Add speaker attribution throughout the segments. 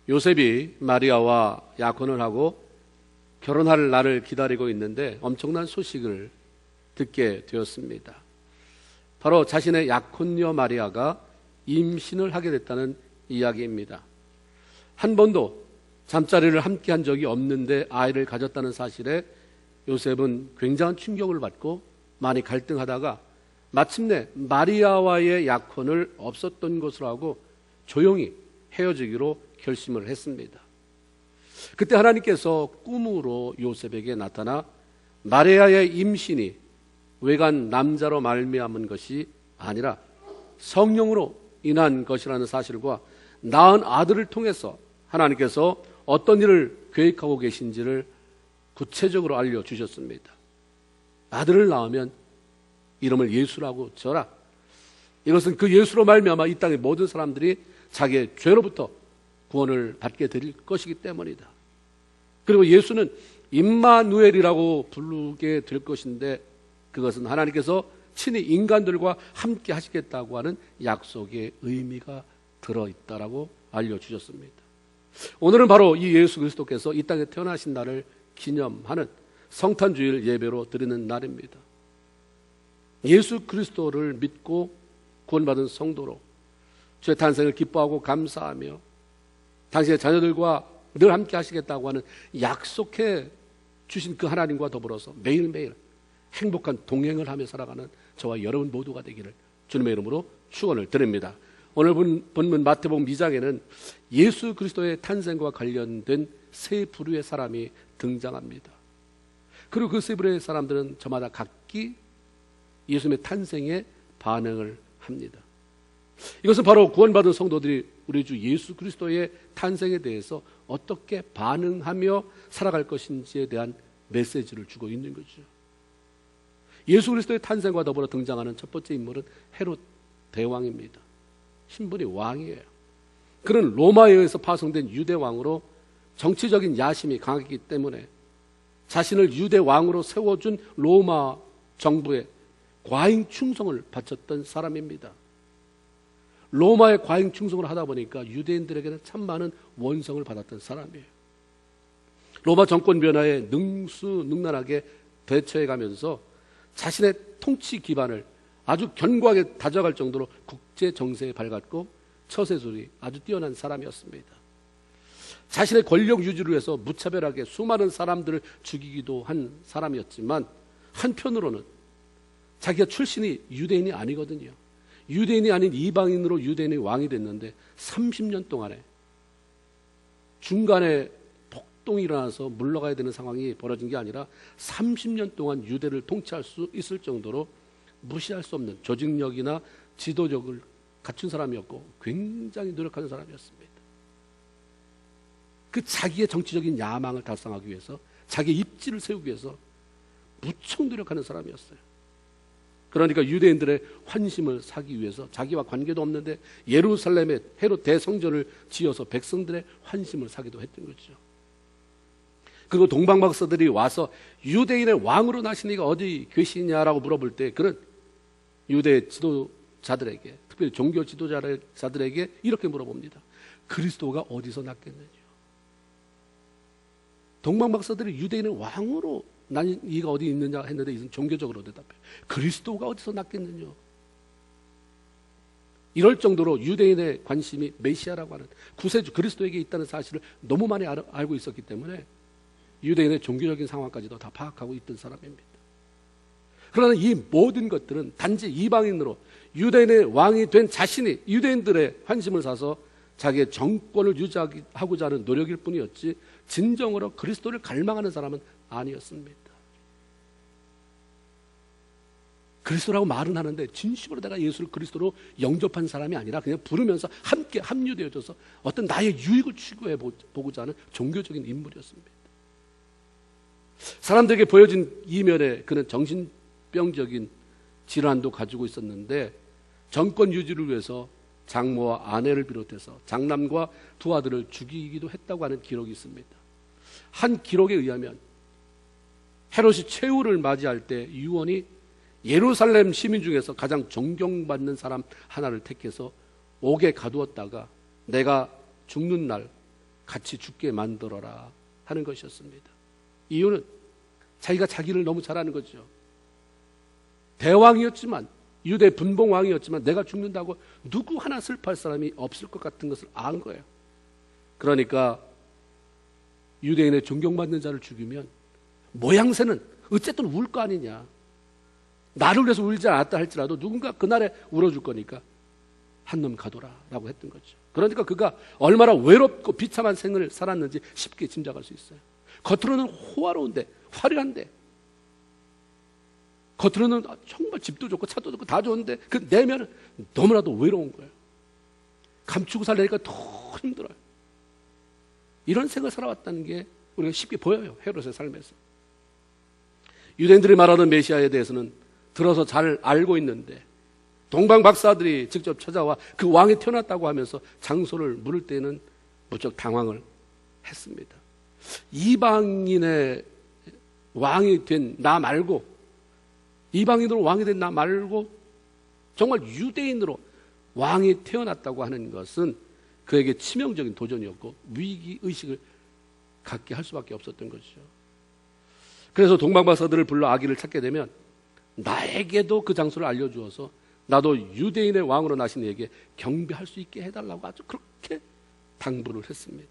Speaker 1: 요셉이 마리아와 약혼을 하고 결혼할 날을 기다리고 있는데 엄청난 소식을 듣게 되었습니다. 바로 자신의 약혼녀 마리아가 임신을 하게 됐다는 이야기입니다. 한 번도 잠자리를 함께 한 적이 없는데 아이를 가졌다는 사실에 요셉은 굉장한 충격을 받고 많이 갈등하다가 마침내 마리아와의 약혼을 없었던 것으로 하고 조용히 헤어지기로 결심을 했습니다. 그때 하나님께서 꿈으로 요셉에게 나타나 마리아의 임신이 외간 남자로 말미암은 것이 아니라 성령으로 인한 것이라는 사실과 낳은 아들을 통해서 하나님께서 어떤 일을 계획하고 계신지를 구체적으로 알려주셨습니다. 아들을 낳으면 이름을 예수라고 지어라. 이것은 그 예수로 말미암아 이 땅의 모든 사람들이 자기의 죄로부터 구원을 받게 될 것이기 때문이다. 그리고 예수는 임마누엘이라고 부르게 될 것인데 그것은 하나님께서 친히 인간들과 함께 하시겠다고 하는 약속의 의미가 들어있다라고 알려주셨습니다. 오늘은 바로 이 예수 그리스도께서 이 땅에 태어나신 날을 기념하는 성탄주일 예배로 드리는 날입니다. 예수 그리스도를 믿고 구원받은 성도로 주의 탄생을 기뻐하고 감사하며 당신의 자녀들과 늘 함께 하시겠다고 하는 약속해 주신 그 하나님과 더불어서 매일매일 행복한 동행을 하며 살아가는 저와 여러분 모두가 되기를 주님의 이름으로 축원을 드립니다. 오늘 본문 마태복음 2장에는 예수 그리스도의 탄생과 관련된 세 부류의 사람이 등장합니다. 그리고 그 세 부류의 사람들은 저마다 각기 예수님의 탄생에 반응을 합니다. 이것은 바로 구원받은 성도들이 우리 주 예수 그리스도의 탄생에 대해서 어떻게 반응하며 살아갈 것인지에 대한 메시지를 주고 있는 거죠. 예수 그리스도의 탄생과 더불어 등장하는 첫 번째 인물은 헤롯 대왕입니다. 신분이 왕이에요. 그는 로마에 의해서 파송된 유대 왕으로 정치적인 야심이 강했기 때문에 자신을 유대 왕으로 세워준 로마 정부에 과잉 충성을 바쳤던 사람입니다. 로마에 과잉 충성을 하다 보니까 유대인들에게는 참 많은 원성을 받았던 사람이에요. 로마 정권 변화에 능수능란하게 대처해 가면서 자신의 통치 기반을 아주 견고하게 다져갈 정도로 국제 정세에 밝았고 처세술이 아주 뛰어난 사람이었습니다. 자신의 권력 유지를 위해서 무차별하게 수많은 사람들을 죽이기도 한 사람이었지만 한편으로는 자기가 출신이 유대인이 아니거든요. 유대인이 아닌 이방인으로 유대인의 왕이 됐는데 30년 동안에 중간에 폭동이 일어나서 물러가야 되는 상황이 벌어진 게 아니라 30년 동안 유대를 통치할 수 있을 정도로 무시할 수 없는 조직력이나 지도력을 갖춘 사람이었고 굉장히 노력하는 사람이었습니다. 그 자기의 정치적인 야망을 달성하기 위해서 자기의 입지를 세우기 위해서 무척 노력하는 사람이었어요. 그러니까 유대인들의 환심을 사기 위해서 자기와 관계도 없는데 예루살렘에 헤롯 대성전을 지어서 백성들의 환심을 사기도 했던 거죠. 그리고 동방박사들이 와서 유대인의 왕으로 나신 이가 어디 계시냐라고 물어볼 때 그는 유대 지도자들에게, 특별히 종교 지도자들에게 이렇게 물어봅니다. 그리스도가 어디서 났겠느냐. 동방박사들이 유대인의 왕으로 난 이가 어디 있느냐 했는데 이는 종교적으로 대답해요. 그리스도가 어디서 났겠느냐. 이럴 정도로 유대인의 관심이 메시아라고 하는 구세주 그리스도에게 있다는 사실을 너무 많이 알고 있었기 때문에 유대인의 종교적인 상황까지도 다 파악하고 있던 사람입니다. 그러나 이 모든 것들은 단지 이방인으로 유대인의 왕이 된 자신이 유대인들의 환심을 사서 자기의 정권을 유지하고자 하는 노력일 뿐이었지 진정으로 그리스도를 갈망하는 사람은 아니었습니다. 그리스도라고 말은 하는데 진심으로 내가 예수를 그리스도로 영접한 사람이 아니라 그냥 부르면서 함께 합류되어져서 어떤 나의 유익을 추구해 보고자 하는 종교적인 인물이었습니다. 사람들에게 보여진 이면에 그는 정신병적인 질환도 가지고 있었는데 정권 유지를 위해서 장모와 아내를 비롯해서 장남과 두 아들을 죽이기도 했다고 하는 기록이 있습니다. 한 기록에 의하면 헤롯이 최후를 맞이할 때 유언이 예루살렘 시민 중에서 가장 존경받는 사람 하나를 택해서 옥에 가두었다가 내가 죽는 날 같이 죽게 만들어라 하는 것이었습니다. 이유는 자기가 자기를 너무 잘 아는 거죠. 대왕이었지만, 유대 분봉왕이었지만 내가 죽는다고 누구 하나 슬퍼할 사람이 없을 것 같은 것을 안 거예요. 그러니까 유대인의 존경받는 자를 죽이면 모양새는 어쨌든 울 거 아니냐. 나를 위해서 울지 않았다 할지라도 누군가 그날에 울어줄 거니까 한 놈 가둬라라고 했던 거죠. 그러니까 그가 얼마나 외롭고 비참한 생을 살았는지 쉽게 짐작할 수 있어요. 겉으로는 호화로운데, 화려한데, 겉으로는 정말 집도 좋고 차도 좋고 다 좋은데 그 내면은 너무나도 외로운 거예요. 감추고 살려니까 더 힘들어요. 이런 생을 살아왔다는 게 우리가 쉽게 보여요. 헤롯의 삶에서. 유대인들이 말하는 메시아에 대해서는 들어서 잘 알고 있는데 동방 박사들이 직접 찾아와 그 왕이 태어났다고 하면서 장소를 물을 때는 무척 당황을 했습니다. 이방인의 왕이 된 나 말고, 이방인으로 왕이 된 나 말고 정말 유대인으로 왕이 태어났다고 하는 것은 그에게 치명적인 도전이었고 위기의식을 갖게 할 수밖에 없었던 것이죠. 그래서 동방박사들을 불러 아기를 찾게 되면 나에게도 그 장소를 알려주어서 나도 유대인의 왕으로 나신 이에게 경배할 수 있게 해달라고 아주 그렇게 당부를 했습니다.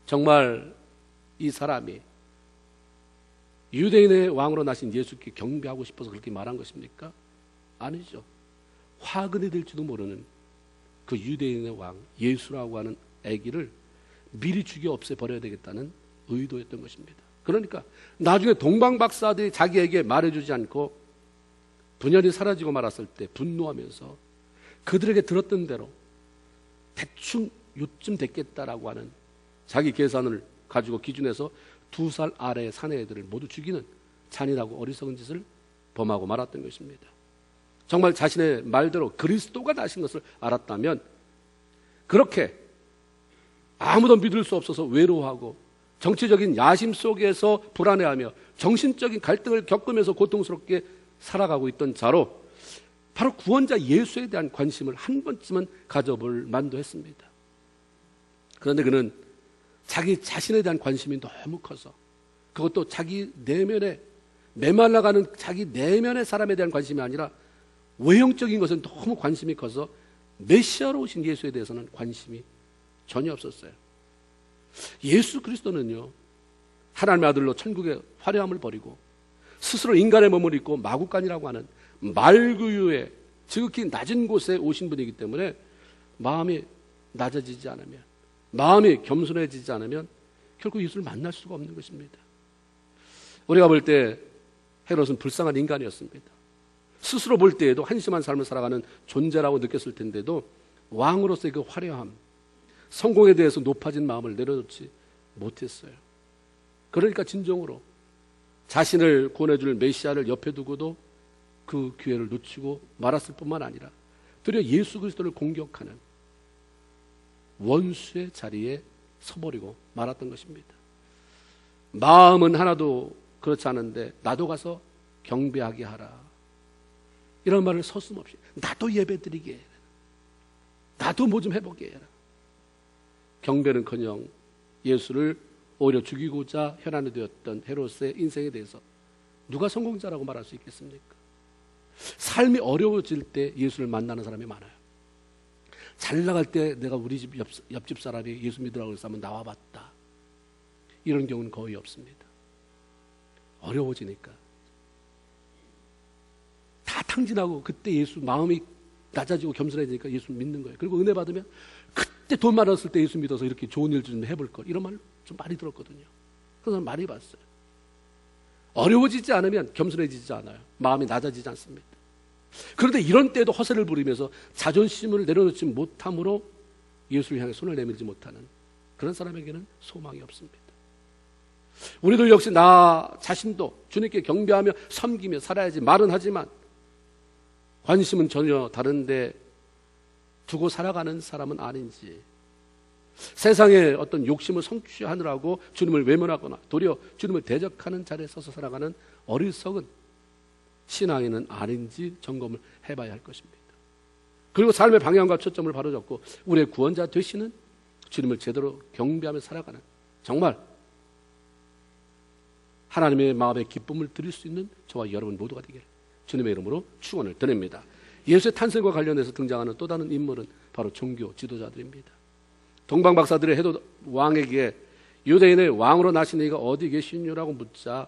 Speaker 1: 정말 이 사람이 유대인의 왕으로 나신 예수께 경배하고 싶어서 그렇게 말한 것입니까? 아니죠. 화근이 될지도 모르는 그 유대인의 왕 예수라고 하는 아기를 미리 죽여 없애버려야 되겠다는 의도였던 것입니다. 그러니까 나중에 동방박사들이 자기에게 말해주지 않고 분열이 사라지고 말았을 때 분노하면서 그들에게 들었던 대로 대충 요쯤 됐겠다라고 하는 자기 계산을 가지고 기준해서 2살 아래의 사내애들을 모두 죽이는 잔인하고 어리석은 짓을 범하고 말았던 것입니다. 정말 자신의 말대로 그리스도가 나신 것을 알았다면 그렇게 아무도 믿을 수 없어서 외로워하고 정치적인 야심 속에서 불안해하며 정신적인 갈등을 겪으면서 고통스럽게 살아가고 있던 자로 바로 구원자 예수에 대한 관심을 한 번쯤은 가져볼 만도 했습니다. 그런데 그는 자기 자신에 대한 관심이 너무 커서, 그것도 자기 내면에 메말라가는 자기 내면의 사람에 대한 관심이 아니라 외형적인 것은 너무 관심이 커서 메시아로 오신 예수에 대해서는 관심이 전혀 없었어요. 예수 그리스도는요, 하나님의 아들로 천국의 화려함을 버리고 스스로 인간의 몸을 입고 마구간이라고 하는 말구유의 지극히 낮은 곳에 오신 분이기 때문에 마음이 낮아지지 않으면, 마음이 겸손해지지 않으면 결국 예수를 만날 수가 없는 것입니다. 우리가 볼 때 헤롯은 불쌍한 인간이었습니다. 스스로 볼 때에도 한심한 삶을 살아가는 존재라고 느꼈을 텐데도 왕으로서의 그 화려함, 성공에 대해서 높아진 마음을 내려놓지 못했어요. 그러니까 진정으로 자신을 구원해줄 메시아를 옆에 두고도 그 기회를 놓치고 말았을 뿐만 아니라 도리어 예수 그리스도를 공격하는 원수의 자리에 서버리고 말았던 것입니다. 마음은 하나도 그렇지 않은데 나도 가서 경배하게 하라, 이런 말을 서슴없이 나도 예배드리게 해라, 나도 뭐 좀 해보게 해라. 경배는커녕 예수를 오히려 죽이고자 혈안이 되었던 헤롯의 인생에 대해서 누가 성공자라고 말할 수 있겠습니까? 삶이 어려워질 때 예수를 만나는 사람이 많아요. 잘 나갈 때 내가 우리 집 옆집 사람이 예수 믿으라고 해서 한번 나와봤다, 이런 경우는 거의 없습니다. 어려워지니까 다 탕진하고 그때 예수 마음이 낮아지고 겸손해지니까 예수 믿는 거예요. 그리고 은혜 받으면 그때 돈 많았을 때 예수 믿어서 이렇게 좋은 일 좀 해볼 걸, 이런 말 좀 많이 들었거든요. 그래서 많이 봤어요. 어려워지지 않으면 겸손해지지 않아요. 마음이 낮아지지 않습니다. 그런데 이런 때도 허세를 부리면서 자존심을 내려놓지 못함으로 예수를 향해 손을 내밀지 못하는 그런 사람에게는 소망이 없습니다. 우리도 역시 나 자신도 주님께 경배하며 섬기며 살아야지 말은 하지만 관심은 전혀 다른데 두고 살아가는 사람은 아닌지, 세상의 어떤 욕심을 성취하느라고 주님을 외면하거나 도리어 주님을 대적하는 자리에 서서 살아가는 어리석은 신앙인은 아닌지 점검을 해봐야 할 것입니다. 그리고 삶의 방향과 초점을 바로잡고 우리의 구원자 되시는 주님을 제대로 경배하며 살아가는 정말 하나님의 마음에 기쁨을 드릴 수 있는 저와 여러분 모두가 되길 주님의 이름으로 축원을 드립니다. 예수의 탄생과 관련해서 등장하는 또 다른 인물은 바로 종교 지도자들입니다. 동방 박사들의 헤롯 왕에게 유대인의 왕으로 나신 이가 어디 계시냐라고 묻자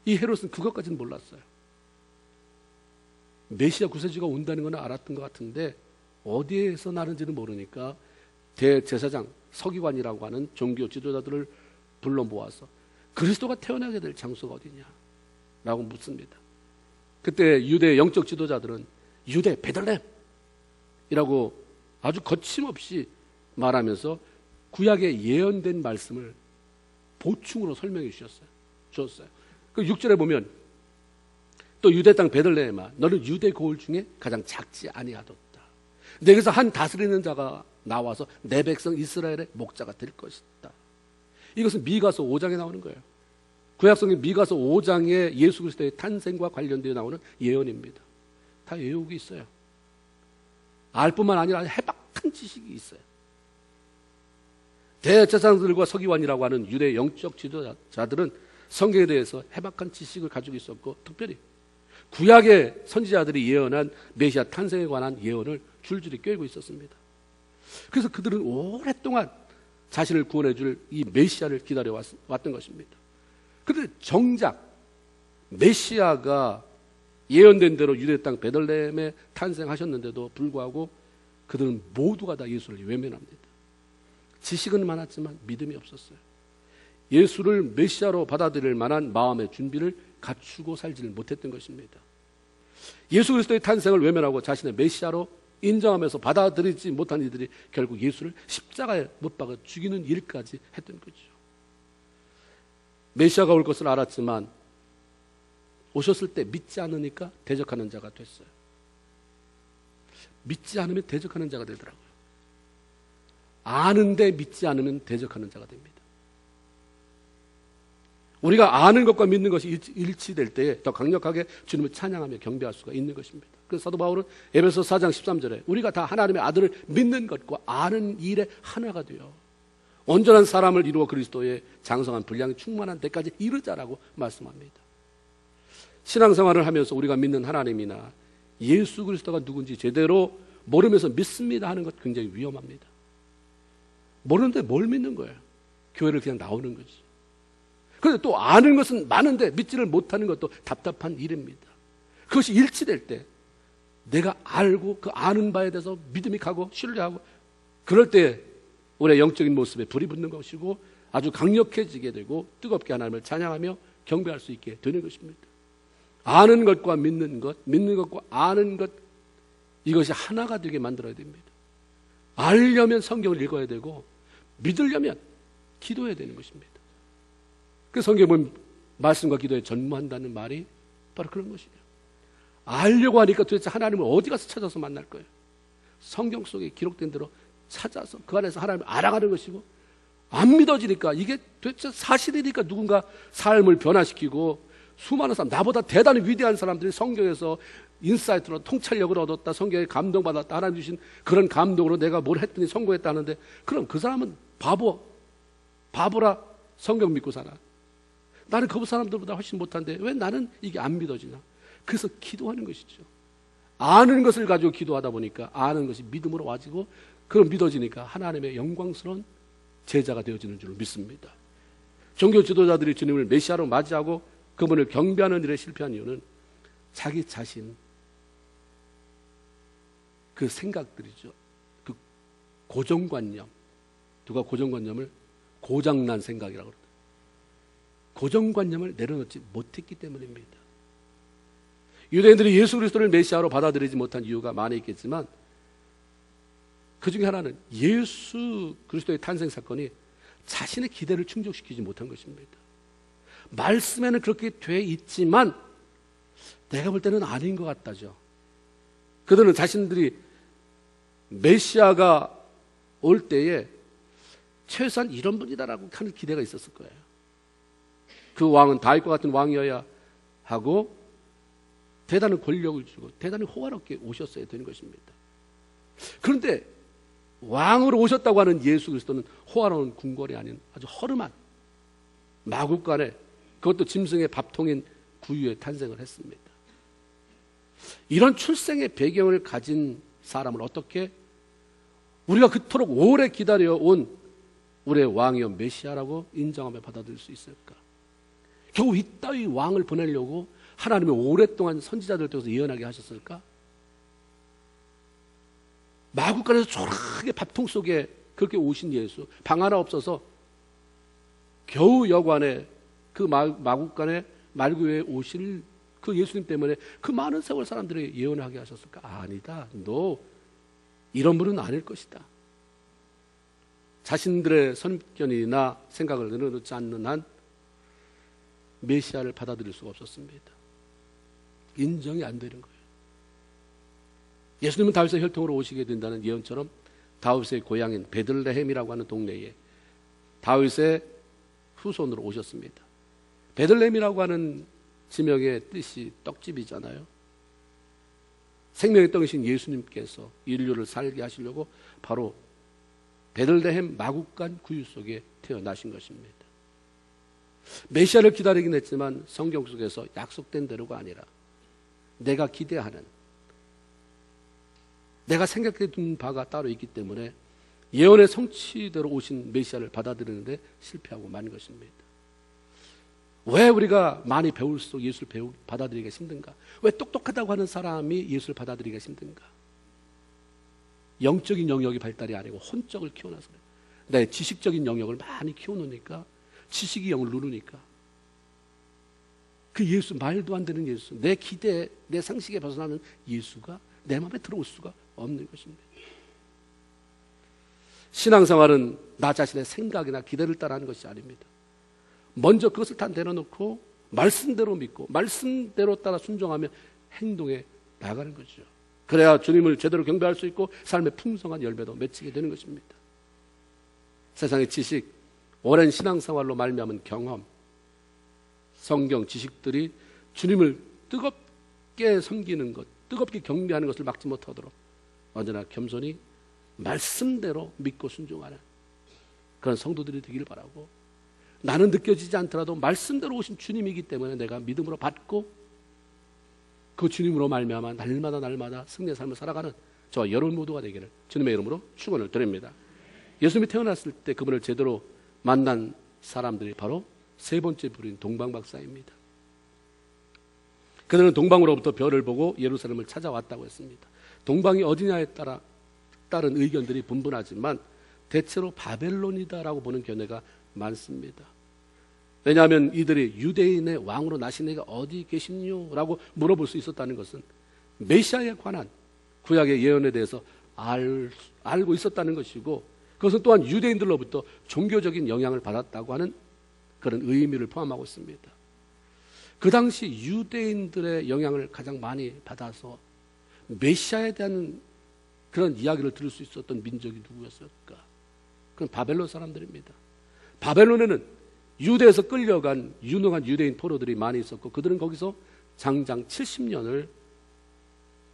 Speaker 1: 이 헤롯은 그것까지는 몰랐어요. 메시아 구세주가 온다는 건 알았던 것 같은데 어디에서 나는지는 모르니까 대제사장 서기관이라고 하는 종교 지도자들을 불러 모아서 그리스도가 태어나게 될 장소가 어디냐라고 묻습니다. 그때 유대 영적 지도자들은 유대 베들레헴이라고 아주 거침없이 말하면서 구약에 예언된 말씀을 보충으로 설명해 주었어요. 그 6절에 보면 또 유대 땅 베들레헴아 너는 유대 고을 중에 가장 작지 아니하도다. 내게서 한 다스리는 자가 나와서 내 백성 이스라엘의 목자가 될 것이다. 이것은 미가서 5장에 나오는 거예요. 구약성경 미가서 5장에 예수 그리스도의 탄생과 관련되어 나오는 예언입니다. 다 외우고 있어요. 알 뿐만 아니라 해박한 지식이 있어요. 대제사장들과 서기관이라고 하는 유대 영적 지도자들은 성경에 대해서 해박한 지식을 가지고 있었고 특별히 구약의 선지자들이 예언한 메시아 탄생에 관한 예언을 줄줄이 꿰고 있었습니다. 그래서 그들은 오랫동안 자신을 구원해 줄 이 메시아를 기다려왔던 것입니다. 그런데 정작 메시아가 예언된 대로 유대 땅 베들레헴에 탄생하셨는데도 불구하고 그들은 모두가 다 예수를 외면합니다. 지식은 많았지만 믿음이 없었어요. 예수를 메시아로 받아들일 만한 마음의 준비를 갖추고 살지를 못했던 것입니다. 예수 그리스도의 탄생을 외면하고 자신의 메시아로 인정하면서 받아들이지 못한 이들이 결국 예수를 십자가에 못 박아 죽이는 일까지 했던 거죠. 메시아가 올 것을 알았지만 오셨을 때 믿지 않으니까 대적하는 자가 됐어요. 믿지 않으면 대적하는 자가 되더라고요. 아는데 믿지 않으면 대적하는 자가 됩니다. 우리가 아는 것과 믿는 것이 일치될 때에 더 강력하게 주님을 찬양하며 경배할 수가 있는 것입니다. 그래서 사도 바울은 에베소 4장 13절에 우리가 다 하나님의 아들을 믿는 것과 아는 일에 하나가 되어 온전한 사람을 이루어 그리스도의 장성한 분량이 충만한 데까지 이르자라고 말씀합니다. 신앙생활을 하면서 우리가 믿는 하나님이나 예수 그리스도가 누군지 제대로 모르면서 믿습니다 하는 것 굉장히 위험합니다. 모르는데 뭘 믿는 거예요? 교회를 그냥 나오는 거지. 그런데 또 아는 것은 많은데 믿지를 못하는 것도 답답한 일입니다. 그것이 일치될 때 내가 알고 그 아는 바에 대해서 믿음이 가고 신뢰하고 그럴 때 우리의 영적인 모습에 불이 붙는 것이고 아주 강력해지게 되고 뜨겁게 하나님을 찬양하며 경배할 수 있게 되는 것입니다. 아는 것과 믿는 것, 믿는 것과 아는 것 이것이 하나가 되게 만들어야 됩니다. 알려면 성경을 읽어야 되고 믿으려면 기도해야 되는 것입니다. 그 성경에 보면 말씀과 기도에 전무한다는 말이 바로 그런 것이에요. 알려고 하니까 도대체 하나님을 어디 가서 찾아서 만날 거예요? 성경 속에 기록된 대로 찾아서 그 안에서 하나님을 알아가는 것이고 안 믿어지니까 이게 도대체 사실이니까 누군가 삶을 변화시키고 수많은 사람, 나보다 대단히 위대한 사람들이 성경에서 인사이트로 통찰력을 얻었다, 성경에 감동받았다, 하나님 주신 그런 감동으로 내가 뭘 했더니 성공했다는데 그럼 그 사람은 바보라 성경 믿고 살아. 나는 그 사람들보다 훨씬 못한데 왜 나는 이게 안 믿어지나? 그래서 기도하는 것이죠. 아는 것을 가지고 기도하다 보니까 아는 것이 믿음으로 와지고 그럼 믿어지니까 하나님의 영광스러운 제자가 되어지는 줄 믿습니다. 종교 지도자들이 주님을 메시아로 맞이하고 그분을 경배하는 일에 실패한 이유는 자기 자신 그 생각들이죠. 그 고정관념. 누가 고정관념을 고장난 생각이라고 그러더라고요. 고정관념을 내려놓지 못했기 때문입니다. 유대인들이 예수 그리스도를 메시아로 받아들이지 못한 이유가 많이 있겠지만 그 중에 하나는 예수 그리스도의 탄생 사건이 자신의 기대를 충족시키지 못한 것입니다. 말씀에는 그렇게 돼 있지만 내가 볼 때는 아닌 것 같다죠. 그들은 자신들이 메시아가 올 때에 최소한 이런 분이다라고 하는 기대가 있었을 거예요. 그 왕은 다윗과 같은 왕이어야 하고 대단한 권력을 주고 대단히 호화롭게 오셨어야 되는 것입니다. 그런데 왕으로 오셨다고 하는 예수 그리스도는 호화로운 궁궐이 아닌 아주 허름한 마국간에, 그것도 짐승의 밥통인 구유에 탄생을 했습니다. 이런 출생의 배경을 가진 사람을 어떻게 우리가 그토록 오래 기다려온 우리의 왕이요 메시아라고 인정하며 받아들일 수 있을까? 겨우 이따위 왕을 보내려고 하나님이 오랫동안 선지자들 통해서 예언하게 하셨을까? 마국간에서 조용하게 밥통 속에 그렇게 오신 예수, 방 하나 없어서 겨우 여관에 그 마국간에 말구에 오실 그 예수님 때문에 그 많은 세월 사람들이 예언하게 하셨을까? 아니다. 너 이런 분은 아닐 것이다. 자신들의 선견이나 생각을 내려놓지 않는 한 메시아를 받아들일 수가 없었습니다. 인정이 안 되는 거예요. 예수님은 다윗의 혈통으로 오시게 된다는 예언처럼 다윗의 고향인 베들레헴이라고 하는 동네에 다윗의 후손으로 오셨습니다. 베들레헴이라고 하는 지명의 뜻이 떡집이잖아요. 생명의 떡이신 예수님께서 인류를 살게 하시려고 바로 베들레헴 마국간 구유 속에 태어나신 것입니다. 메시아를 기다리긴 했지만 성경 속에서 약속된 대로가 아니라 내가 기대하는, 내가 생각해 둔 바가 따로 있기 때문에 예언의 성취대로 오신 메시아를 받아들이는데 실패하고 만 것입니다. 왜 우리가 많이 배울수록 예수를 받아들이기가 힘든가? 왜 똑똑하다고 하는 사람이 예수를 받아들이기가 힘든가? 영적인 영역이 발달이 아니고 혼적을 키워놔서 그래요. 내 지식적인 영역을 많이 키워놓으니까 지식이 영을 누르니까 그 예수, 말도 안 되는 예수, 내 기대, 내 상식에 벗어나는 예수가 내 마음에 들어올 수가 없는 것입니다. 신앙생활은 나 자신의 생각이나 기대를 따라하는 것이 아닙니다. 먼저 그것을 다 내려놓고 말씀대로 믿고 말씀대로 따라 순종하며 행동에 나가는 거죠. 그래야 주님을 제대로 경배할 수 있고 삶의 풍성한 열매도 맺히게 되는 것입니다. 세상의 지식, 오랜 신앙생활로 말미암은 경험, 성경 지식들이 주님을 뜨겁게 섬기는 것, 뜨겁게 경배하는 것을 막지 못하도록 언제나 겸손히 말씀대로 믿고 순종하는 그런 성도들이 되기를 바라고, 나는 느껴지지 않더라도 말씀대로 오신 주님이기 때문에 내가 믿음으로 받고 그 주님으로 말미암아 날마다 승리의 삶을 살아가는 저와 여러분 모두가 되기를 주님의 이름으로 축원을 드립니다. 예수님이 태어났을 때 그분을 제대로 만난 사람들이 바로 세 번째 부류인 동방박사입니다. 그들은 동방으로부터 별을 보고 예루살렘을 찾아왔다고 했습니다. 동방이 어디냐에 따른 의견들이 분분하지만 대체로 바벨론이다라고 보는 견해가 많습니다. 왜냐하면 이들이 유대인의 왕으로 나신 이가 어디 계시뇨라고 물어볼 수 있었다는 것은 메시아에 관한 구약의 예언에 대해서 알고 있었다는 것이고, 그것은 또한 유대인들로부터 종교적인 영향을 받았다고 하는 그런 의미를 포함하고 있습니다. 그 당시 유대인들의 영향을 가장 많이 받아서 메시아에 대한 그런 이야기를 들을 수 있었던 민족이 누구였을까? 그건 바벨론 사람들입니다. 바벨론에는 유대에서 끌려간 유능한 유대인 포로들이 많이 있었고 그들은 거기서 장장 70년을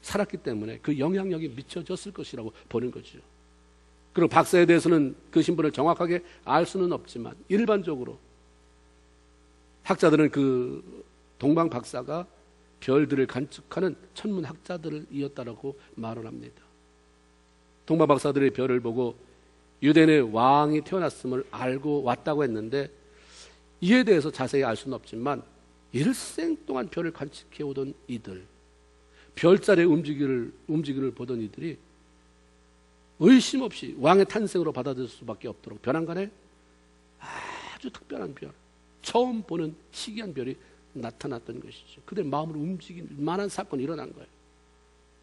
Speaker 1: 살았기 때문에 그 영향력이 미쳐졌을 것이라고 보는 거죠. 그리고 박사에 대해서는 그 신분을 정확하게 알 수는 없지만 일반적으로 학자들은 그 동방 박사가 별들을 관측하는 천문학자들이었다라고 말을 합니다. 동방 박사들의 별을 보고 유대인의 왕이 태어났음을 알고 왔다고 했는데 이에 대해서 자세히 알 수는 없지만 일생 동안 별을 관측해 오던 이들, 별자리의 움직임을 보던 이들이 의심 없이 왕의 탄생으로 받아들일 수밖에 없도록 별안간에 아주 특별한 별, 처음 보는 희귀한 별이 나타났던 것이죠. 그들 마음을 움직일 만한 사건이 일어난 거예요.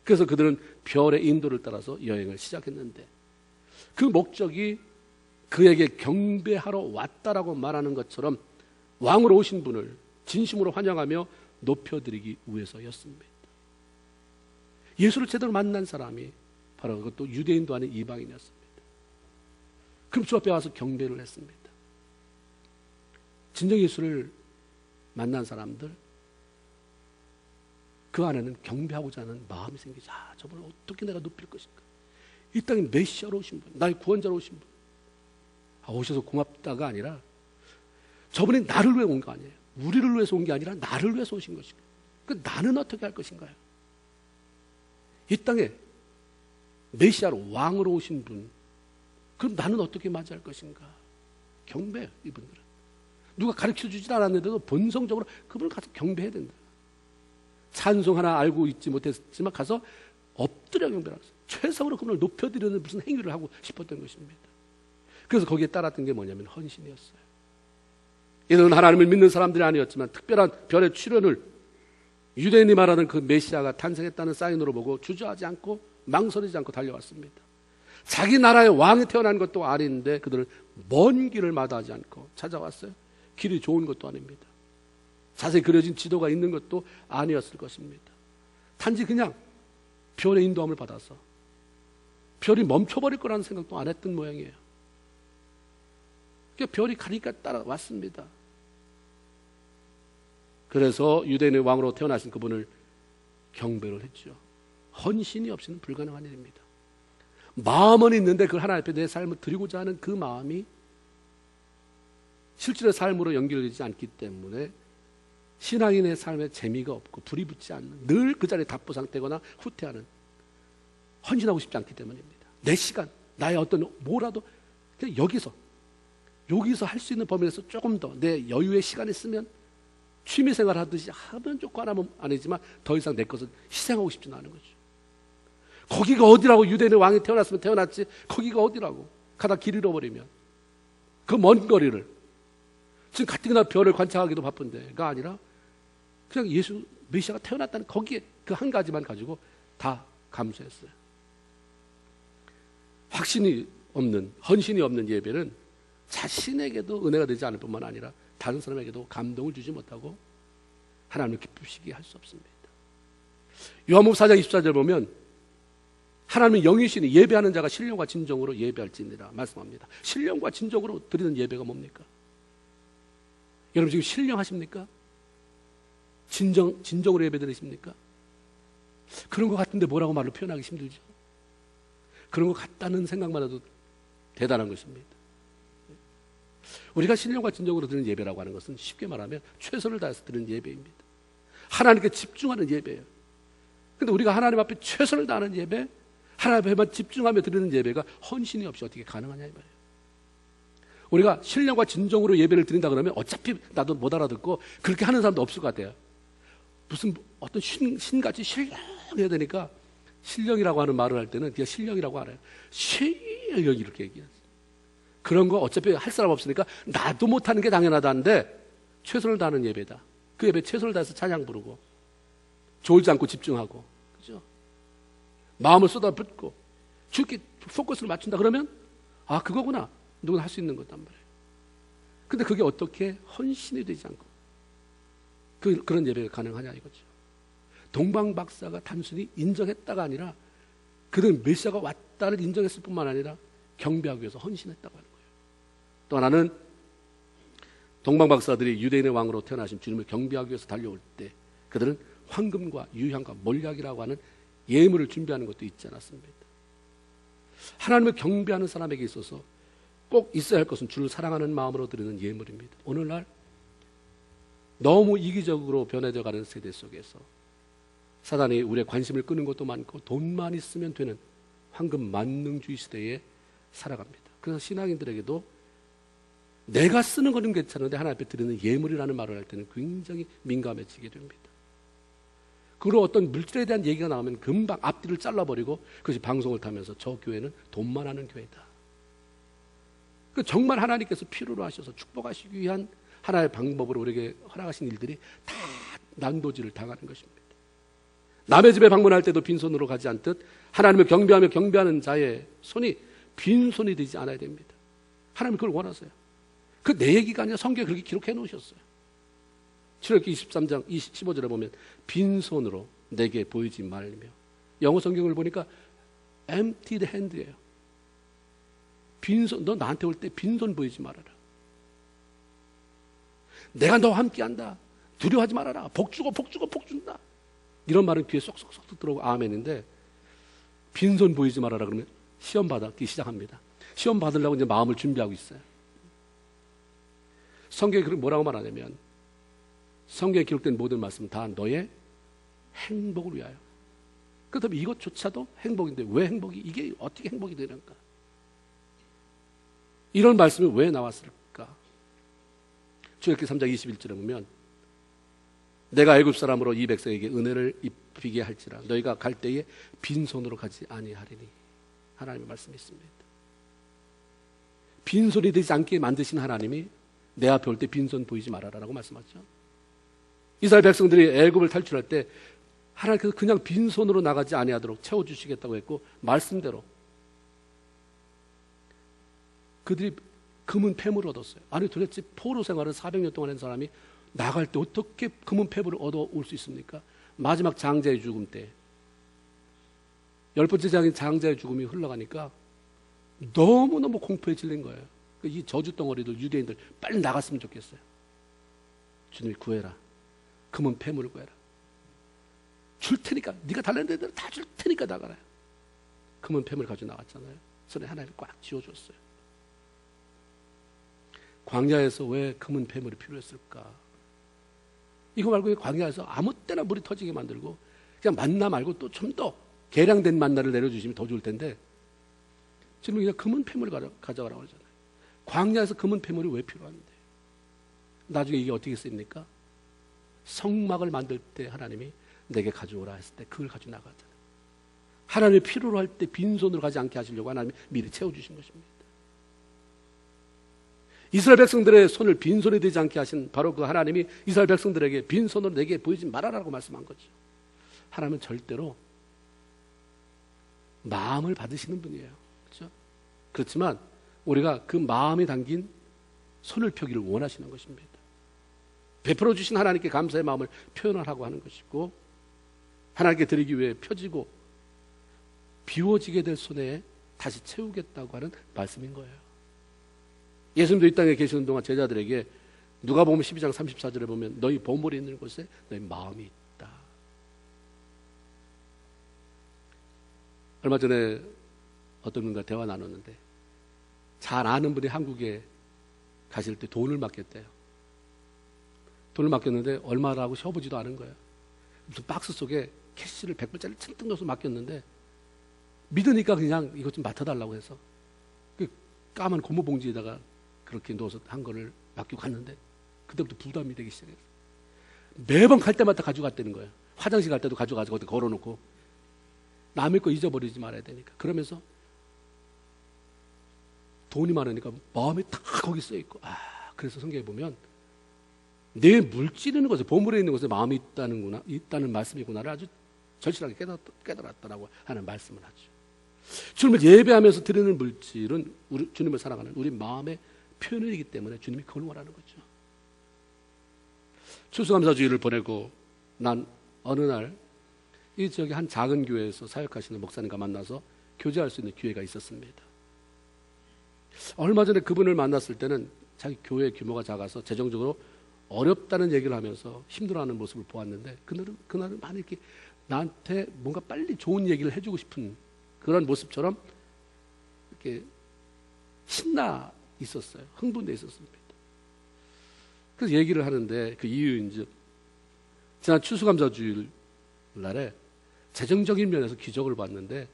Speaker 1: 그래서 그들은 별의 인도를 따라서 여행을 시작했는데 그 목적이 그에게 경배하러 왔다라고 말하는 것처럼 왕으로 오신 분을 진심으로 환영하며 높여드리기 위해서였습니다. 예수를 제대로 만난 사람이 바로 그것도 유대인도 아닌 이방인이었습니다. 그럼 주 앞에 와서 경배를 했습니다. 진정 예수를 만난 사람들, 그 안에는 경배하고자 하는 마음이 생기죠. 저분을 어떻게 내가 높일 것인가? 이 땅에 메시아로 오신 분, 나의 구원자로 오신 분, 오셔서 고맙다가 아니라 저분이 나를 위해 온 거 아니에요. 우리를 위해서 온 게 아니라 나를 위해서 오신 것이고, 그 나는 어떻게 할 것인가요? 이 땅에 메시아로 왕으로 오신 분, 그럼 나는 어떻게 맞이할 것인가? 경배해요. 이분들은 누가 가르쳐주지 않았는데도 본성적으로 그분을 가서 경배해야 된다. 찬송 하나 알고 있지 못했지만 가서 엎드려 경배하고 최상으로 그분을 높여드리는 무슨 행위를 하고 싶었던 것입니다. 그래서 거기에 따랐던 게 뭐냐면 헌신이었어요. 이들은 하나님을 믿는 사람들이 아니었지만 특별한 별의 출현을 유대인이 말하는 그 메시아가 탄생했다는 사인으로 보고 주저하지 않고 망설이지 않고 달려왔습니다. 자기 나라의 왕이 태어난 것도 아닌데 그들은 먼 길을 마다하지 않고 찾아왔어요. 길이 좋은 것도 아닙니다. 자세히 그려진 지도가 있는 것도 아니었을 것입니다. 단지 그냥 별의 인도함을 받아서 별이 멈춰버릴 거라는 생각도 안 했던 모양이에요. 그러니까 별이 가니까 따라왔습니다. 그래서 유대인의 왕으로 태어나신 그분을 경배를 했죠. 헌신이 없이는 불가능한 일입니다. 마음은 있는데 그걸 하나님 앞에 내 삶을 드리고자 하는 그 마음이 실질의 삶으로 연결되지 않기 때문에 신앙인의 삶에 재미가 없고 불이 붙지 않는, 늘 그 자리에 답보 상태거나 후퇴하는, 헌신하고 싶지 않기 때문입니다. 내 시간, 나의 어떤 뭐라도 그냥 여기서 할 수 있는 범위 내에서 조금 더 내 여유의 시간이 쓰면 취미생활 하듯이 하면 좋고 안 하면 아니지만 더 이상 내 것을 희생하고 싶지는 않은 거죠. 거기가 어디라고, 유대인의 왕이 태어났으면 태어났지 거기가 어디라고 가다 길 잃어버리면 그 먼 거리를 지금 가뜩이나 별을 관찰하기도 바쁜데가 아니라 그냥 예수 메시아가 태어났다는 거기에 그 한 가지만 가지고 다 감수했어요. 확신이 없는, 헌신이 없는 예배는 자신에게도 은혜가 되지 않을 뿐만 아니라 다른 사람에게도 감동을 주지 못하고 하나님을 기쁘시게 할 수 없습니다. 요한복음 4장 24절 보면 하나님은 영이시니 예배하는 자가 신령과 진정으로 예배할지니라 말씀합니다. 신령과 진정으로 드리는 예배가 뭡니까? 여러분 지금 신령하십니까? 진정으로 예배 드리십니까? 그런 것 같은데 뭐라고 말로 표현하기 힘들죠. 그런 것 같다는 생각만 해도 대단한 것입니다. 우리가 신령과 진정으로 드리는 예배라고 하는 것은 쉽게 말하면 최선을 다해서 드리는 예배입니다. 하나님께 집중하는 예배예요. 그런데 우리가 하나님 앞에 최선을 다하는 예배, 하나님 앞에만 집중하며 드리는 예배가 헌신이 없이 어떻게 가능하냐 이 말이에요. 우리가 신령과 진정으로 예배를 드린다 그러면 어차피 나도 못 알아듣고 그렇게 하는 사람도 없을 것 같아요. 무슨 어떤 신같이 신령해야 되니까 신령이라고 하는 말을 할 때는 그냥 신령이라고 알아요. 신령 이렇게 얘기해요. 그런 거 어차피 할 사람 없으니까 나도 못하는 게 당연하다는데 최선을 다하는 예배다. 그 예배 최선을 다해서 찬양 부르고 졸지 않고 집중하고, 그죠? 마음을 쏟아붓고 주께 포커스를 맞춘다 그러면 아 그거구나. 누구나 할 수 있는 거단 말이에요. 근데 그게 어떻게 헌신이 되지 않고 그런 예배가 가능하냐 이거죠. 동방 박사가 단순히 인정했다가 아니라 그들은 메시아가 왔다를 인정했을 뿐만 아니라 경배하기 위해서 헌신했다고 하는 거예요. 또 하나는 동방 박사들이 유대인의 왕으로 태어나신 주님을 경배하기 위해서 달려올 때 그들은 황금과 유향과 몰약이라고 하는 예물을 준비하는 것도 있지 않았습니다. 하나님을 경배하는 사람에게 있어서 꼭 있어야 할 것은 주를 사랑하는 마음으로 드리는 예물입니다. 오늘날 너무 이기적으로 변해져가는 세대 속에서 사단이 우리의 관심을 끄는 것도 많고 돈만 있으면 되는 황금 만능주의 시대에 살아갑니다. 그래서 신앙인들에게도 내가 쓰는 거는 괜찮은데 하나님 앞에 드리는 예물이라는 말을 할 때는 굉장히 민감해지게 됩니다. 그리고 어떤 물질에 대한 얘기가 나오면 금방 앞뒤를 잘라버리고 그것이 방송을 타면서 저 교회는 돈만 하는 교회다. 정말 하나님께서 필요로 하셔서 축복하시기 위한 하나의 방법으로 우리에게 허락하신 일들이 다 난도질을 당하는 것입니다. 남의 집에 방문할 때도 빈손으로 가지 않듯 하나님을 경배하며 경배하는 자의 손이 빈손이 되지 않아야 됩니다. 하나님은 그걸 원하세요. 그 내 얘기가 아니라 성경에 그렇게 기록해 놓으셨어요. 출애굽기 23장 15절에 보면 빈손으로 내게 보이지 말며, 영어 성경을 보니까 empty hand예요. 빈손, 너 나한테 올 때 빈손 보이지 말아라. 내가 너와 함께한다. 두려워하지 말아라. 복 주고 복 주고 복 준다. 이런 말은 귀에 쏙쏙쏙 들어오고 아멘인데 빈손 보이지 말아라 그러면 시험 받기 시작합니다. 시험 받으려고 이제 마음을 준비하고 있어요. 성경에 뭐라고 말하냐면 성경에 기록된 모든 말씀은 다 너의 행복을 위하여. 그렇다면 이것조차도 행복인데 왜 행복이, 이게 어떻게 행복이 되는가? 이런 말씀이 왜 나왔을까? 출애굽기 3장 21절에 보면 내가 애굽 사람으로 이 백성에게 은혜를 입히게 할지라 너희가 갈 때에 빈손으로 가지 아니하리니 하나님의 말씀이 있습니다. 빈손이 되지 않게 만드신 하나님이 내 앞에 올 때 빈손 보이지 말아라라고 말씀하죠. 이스라엘 백성들이 애굽을 탈출할 때 하나님께서 그냥 빈손으로 나가지 아니하도록 채워주시겠다고 했고 말씀대로 그들이 금은 폐물을 얻었어요. 아니 도대체 포로 생활을 400년 동안 한 사람이 나갈 때 어떻게 금은 폐물을 얻어올 수 있습니까? 마지막 장자의 죽음 때 10번째 장인 장자의 죽음이 흘러가니까 너무너무 공포에 질린 거예요. 이 저주덩어리들 유대인들 빨리 나갔으면 좋겠어요. 주님이 구해라. 금은 폐물을 구해라. 줄 테니까 네가 달라는 데들 다 줄 테니까 나가라. 금은 폐물을 가지고 나갔잖아요. 손에 하나를 꽉 쥐어줬어요. 광야에서 왜 금은 폐물이 필요했을까? 이거 말고 광야에서 아무 때나 물이 터지게 만들고 그냥 만나 말고 또 좀 더 계량된 만나를 내려주시면 더 좋을 텐데 지금 그냥 금은 폐물을 가져가라고 하잖아요. 광야에서 금은 폐물이 왜 필요한데? 나중에 이게 어떻게 쓰입니까? 성막을 만들 때 하나님이 내게 가져오라 했을 때 그걸 가지고 나가잖아요. 하나님이 필요로 할 때 빈손으로 가지 않게 하시려고 하나님이 미리 채워주신 것입니다. 이스라엘 백성들의 손을 빈손이 되지 않게 하신 바로 그 하나님이 이스라엘 백성들에게 빈손으로 내게 보이지 말아라라고 말씀한 거죠. 하나님은 절대로 마음을 받으시는 분이에요. 그렇죠? 그렇지만 우리가 그 마음이 담긴 손을 펴기를 원하시는 것입니다. 베풀어 주신 하나님께 감사의 마음을 표현하라고 하는 것이고 하나님께 드리기 위해 펴지고 비워지게 될 손에 다시 채우겠다고 하는 말씀인 거예요. 예수님도 이 땅에 계시는 동안 제자들에게 누가복음 12장 34절에 보면 너희 보물이 있는 곳에 너희 마음이 있다. 얼마 전에 어떤 분과 대화 나눴는데 잘 아는 분이 한국에 가실 때 돈을 맡겼대요. 돈을 맡겼는데 얼마라고 쉬어보지도 않은 거예요. 무슨 박스 속에 캐시를 100불짜리 층층 넣어서 맡겼는데 믿으니까 그냥 이것 좀 맡아달라고 해서 그 까만 고무봉지에다가 그렇게 넣어서 한 거를 맡기고 갔는데 그때부터 부담이 되기 시작했어요. 매번 갈 때마다 가져갔다는 거예요. 화장실 갈 때도 가져가지고 어디 걸어놓고 남의 거 잊어버리지 말아야 되니까. 그러면서 돈이 많으니까 마음이 다 거기 써있고 그래서 성경에 보면 내 물질이 있는 것에 보물에 있는 것에 마음이 있다는 말씀이구나를 아주 절실하게 깨달았다라고 하는 말씀을 하죠. 주님을 예배하면서 드리는 물질은 주님을 사랑하는 우리 마음의 표현이기 때문에 주님이 그걸 원하는 거죠. 추수감사주일을 보내고 난 어느 날 이 지역의 한 작은 교회에서 사역하시는 목사님과 만나서 교제할 수 있는 기회가 있었습니다. 얼마 전에 그분을 만났을 때는 자기 교회 규모가 작아서 재정적으로 어렵다는 얘기를 하면서 힘들어하는 모습을 보았는데 그날은 많이 이렇게 나한테 뭔가 빨리 좋은 얘기를 해주고 싶은 그런 모습처럼 이렇게 신나 있었어요. 흥분돼 있었습니다. 그래서 얘기를 하는데 그 이유인즉 지난 추수감사주일 날에 재정적인 면에서 기적을 봤는데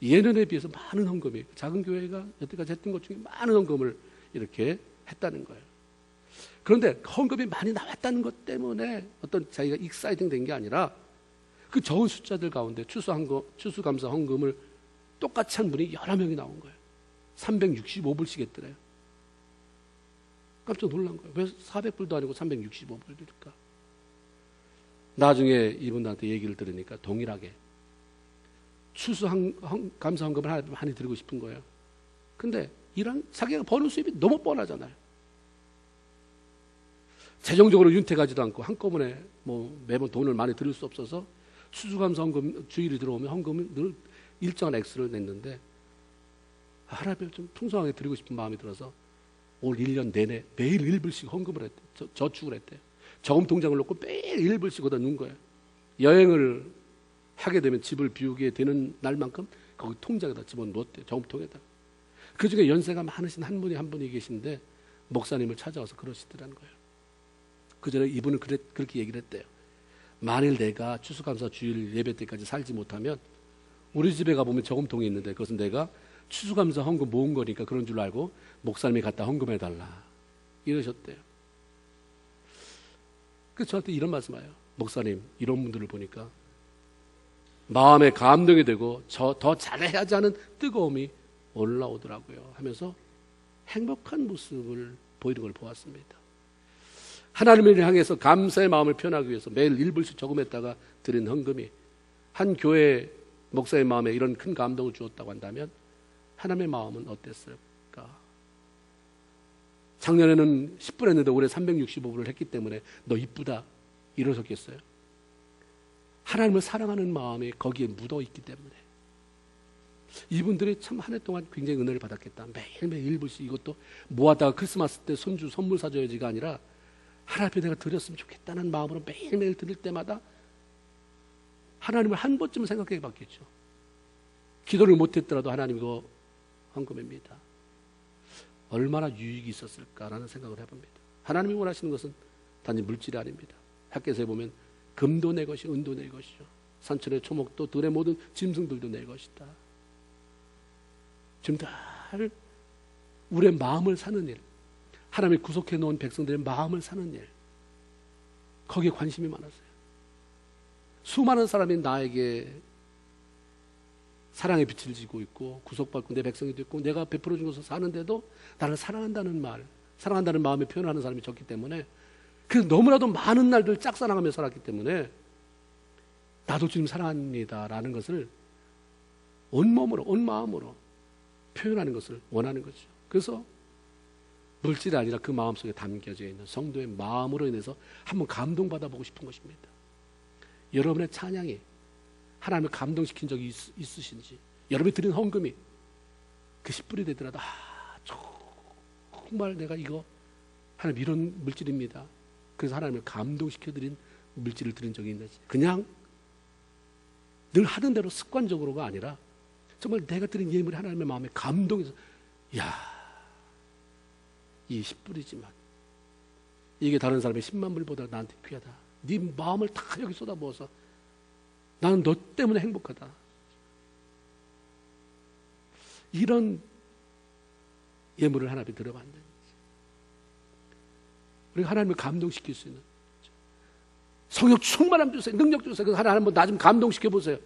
Speaker 1: 예년에 비해서 많은 헌금이 작은 교회가 여태까지 했던 것 중에 많은 헌금을 이렇게 했다는 거예요. 그런데 헌금이 많이 나왔다는 것 때문에 어떤 자기가 익사이팅 된 게 아니라 그 적은 숫자들 가운데 추수감사 헌금을 똑같이 한 분이 여러 명이 나온 거예요. 365불씩 했더래요. 깜짝 놀란 거예요. 왜 400불도 아니고 365불일까? 나중에 이분들한테 얘기를 들으니까 동일하게 감사 헌금을 많이 드리고 싶은 거예요. 근데 자기가 버는 수입이 너무 뻔하잖아요. 재정적으로 윤택하지도 않고 한꺼번에 매번 돈을 많이 드릴 수 없어서 추수감사 헌금 주일이 들어오면 헌금을 늘 일정한 액수를 냈는데 하나님을 좀 풍성하게 드리고 싶은 마음이 들어서 올 1년 내내 매일 1불씩 헌금을 했대요. 저축을 했대요. 저금 통장을 놓고 매일 1불씩 얻어 놓은 거예요. 여행을 하게 되면 집을 비우게 되는 날만큼 거기 통장에다 집어넣었대요. 저금통에다. 그 중에 연세가 많으신 한 분이 계신데 목사님을 찾아와서 그러시더라는 거예요. 그 전에 이분은 그렇게 얘기를 했대요. 만일 내가 추수감사 주일 예배 때까지 살지 못하면 우리 집에 가보면 저금통이 있는데 그것은 내가 추수감사 헌금 모은 거니까 그런 줄 알고 목사님이 갖다 헌금해달라 이러셨대요. 그래서 저한테 이런 말씀하세요. 목사님, 이런 분들을 보니까 마음에 감동이 되고 더 잘해야지 하는 뜨거움이 올라오더라고요 하면서 행복한 모습을 보이는 걸 보았습니다. 하나님을 향해서 감사의 마음을 표현하기 위해서 매일 1불씩 저금했다가 드린 헌금이 한 교회 목사의 마음에 이런 큰 감동을 주었다고 한다면 하나님의 마음은 어땠을까? 작년에는 10불 했는데 올해 365불을 했기 때문에 너 이쁘다 이러셨겠어요? 하나님을 사랑하는 마음이 거기에 묻어 있기 때문에 이분들이 참 한 해 동안 굉장히 은혜를 받았겠다. 매일매일 1불씩 이것도 모아다가 크리스마스 때 손주 선물 사줘야지가 아니라 하나님 앞에 내가 드렸으면 좋겠다는 마음으로 매일매일 드릴 때마다 하나님을 한 번쯤은 생각해 봤겠죠. 기도를 못했더라도 하나님 이거 헌금입니다. 얼마나 유익이 있었을까라는 생각을 해봅니다. 하나님이 원하시는 것은 단지 물질이 아닙니다. 학교에서 보면 금도 내 것이 은도 내 것이죠. 산천의 초목도 들의 모든 짐승들도 내 것이다. 지금 늘 우리의 마음을 사는 일, 하나님이 구속해 놓은 백성들의 마음을 사는 일, 거기에 관심이 많았어요. 수많은 사람이 나에게 사랑의 빛을 지고 있고 구속받고 내 백성이 됐고 내가 베풀어 준 것을 사는데도 나를 사랑한다는 말, 사랑한다는 마음을 표현하는 사람이 적기 때문에 그래서 너무나도 많은 날들 짝사랑하며 살았기 때문에 나도 주님 사랑합니다라는 것을 온몸으로 온 마음으로 표현하는 것을 원하는 거죠. 그래서 물질이 아니라 그 마음속에 담겨져 있는 성도의 마음으로 인해서 한번 감동받아 보고 싶은 것입니다. 여러분의 찬양이 하나님을 감동시킨 적이 있으신지, 여러분이 드린 헌금이 그 10불이 되더라도 정말 내가 이거 하나님 이런 물질입니다. 그래서 하나님을 감동시켜드린 물질을 드린 적이 있는지, 그냥 늘 하던 대로 습관적으로가 아니라 정말 내가 드린 예물이 하나님의 마음에 감동해서 이 10불이지만 이게 다른 사람의 10만 불보다 나한테 귀하다. 네 마음을 다 여기 쏟아부어서 나는 너 때문에 행복하다. 이런 예물을 하나님이 들어봤는지 우리가 하나님을 감동시킬 수 있는 성령 충만함 주세요. 능력 주세요. 그래서 하나님 한번 나 좀 감동시켜 보세요.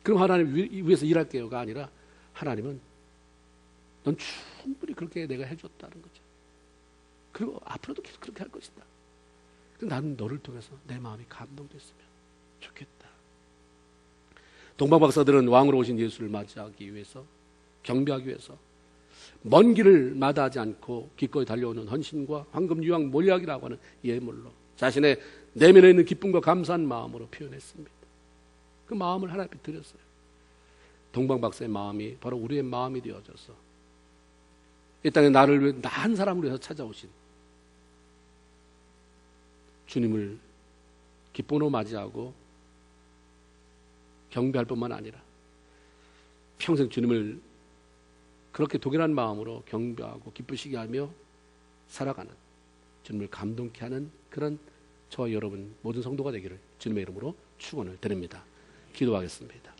Speaker 1: 그럼 하나님 위해서 일할게요가 아니라 하나님은 넌 충분히 그렇게 내가 해줬다는 거죠. 그리고 앞으로도 계속 그렇게 할 것이다. 나는 너를 통해서 내 마음이 감동됐으면 좋겠다. 동방박사들은 왕으로 오신 예수를 맞이하기 위해서, 경배하기 위해서 먼 길을 마다하지 않고 기꺼이 달려오는 헌신과 황금, 유황, 몰약이라고 하는 예물로 자신의 내면에 있는 기쁨과 감사한 마음으로 표현했습니다. 그 마음을 하나님께 드렸어요. 동방박사의 마음이 바로 우리의 마음이 되어져서 이 땅에 나를 위해, 나 한 사람을 위해서 찾아오신 주님을 기쁨으로 맞이하고 경배할 뿐만 아니라 평생 주님을 그렇게 동일한 마음으로 경배하고 기쁘시게 하며 살아가는, 주님을 감동케 하는 그런 저와 여러분 모든 성도가 되기를 주님의 이름으로 축원을 드립니다. 기도하겠습니다.